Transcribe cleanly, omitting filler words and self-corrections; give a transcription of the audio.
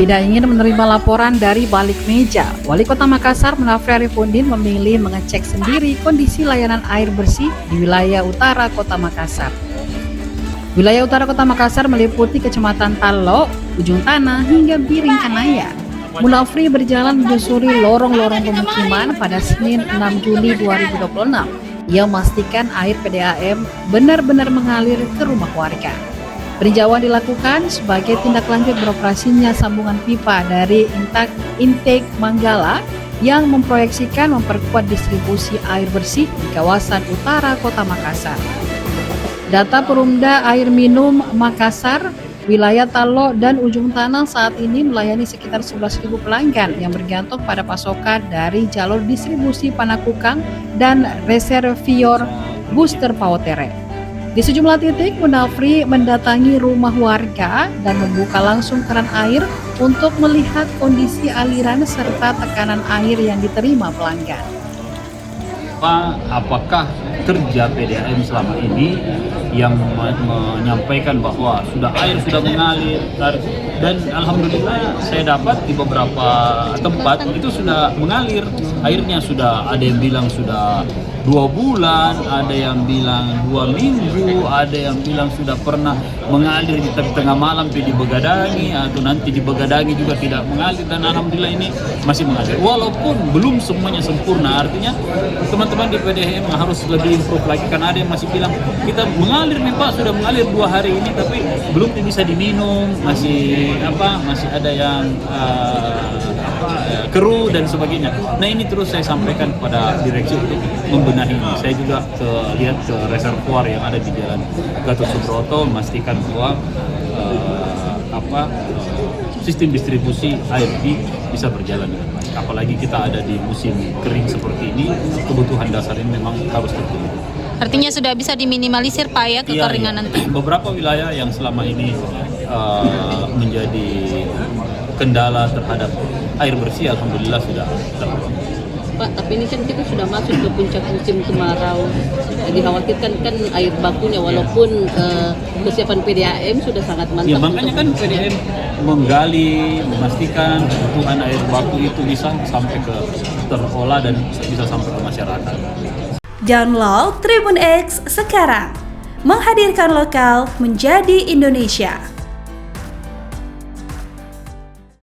Tidak ingin menerima laporan dari balik meja, Wali Kota Makassar Munafri Arifudin memilih mengecek sendiri kondisi layanan air bersih di wilayah utara Kota Makassar. Wilayah utara Kota Makassar meliputi Kecamatan Talo, Ujung Tanah, hingga Biring Kanaya. Munafri berjalan menyusuri lorong-lorong pemukiman pada Senin 6 Juli 2026. Ia memastikan air PDAM benar-benar mengalir ke rumah warga. Peninjauan dilakukan sebagai tindak lanjut beroperasinya sambungan pipa dari Intake Manggala yang memproyeksikan memperkuat distribusi air bersih di kawasan utara Kota Makassar. Data Perumda Air Minum Makassar, wilayah Talo dan Ujung Tanah saat ini melayani sekitar 11.000 pelanggan yang bergantung pada pasokan dari jalur distribusi Panakukang dan reservoir Booster Pawotere. Di sejumlah titik, Munafri mendatangi rumah warga dan membuka langsung keran air untuk melihat kondisi aliran serta tekanan air yang diterima pelanggan. Apakah kerja PDAM selama ini yang menyampaikan bahwa air sudah mengalir, dan alhamdulillah saya dapat di beberapa tempat itu sudah mengalir, airnya sudah, ada yang bilang sudah 2 bulan, ada yang bilang 2 minggu, ada yang bilang sudah pernah mengalir di tengah malam di Begadangi, atau nanti di Begadangi juga tidak mengalir, dan alhamdulillah ini masih mengalir walaupun belum semuanya sempurna. Artinya teman-teman di PDAM harus lebih improve lagi, karena ada yang masih bilang kita mengalir nih Pak, sudah mengalir 2 hari ini tapi belum bisa diminum, masih ada yang keruh dan sebagainya. Nah, ini terus saya sampaikan kepada direksi untuk membenahi ini. Saya juga lihat ke reservoir yang ada di Jalan Gatot Subroto, memastikan bahwa sistem distribusi air bisa berjalan dengan baik. Apalagi kita ada di musim kering seperti ini, kebutuhan dasar ini memang harus terpenuhi. Artinya sudah bisa diminimalisir Pak ya kekeringan nanti? Beberapa wilayah yang selama ini menjadi kendala terhadap air bersih, alhamdulillah sudah terpenuhi. Pak, tapi ini kan kita sudah masuk ke puncak musim kemarau. Dikhawatirkan kan air bakunya, walaupun kesiapan PDAM sudah sangat mantap. Ya, makanya kan PDAM menggali, memastikan kebutuhan air baku itu bisa sampai ke terolah dan bisa sampai ke masyarakat. Download Tribun X sekarang, menghadirkan lokal menjadi Indonesia.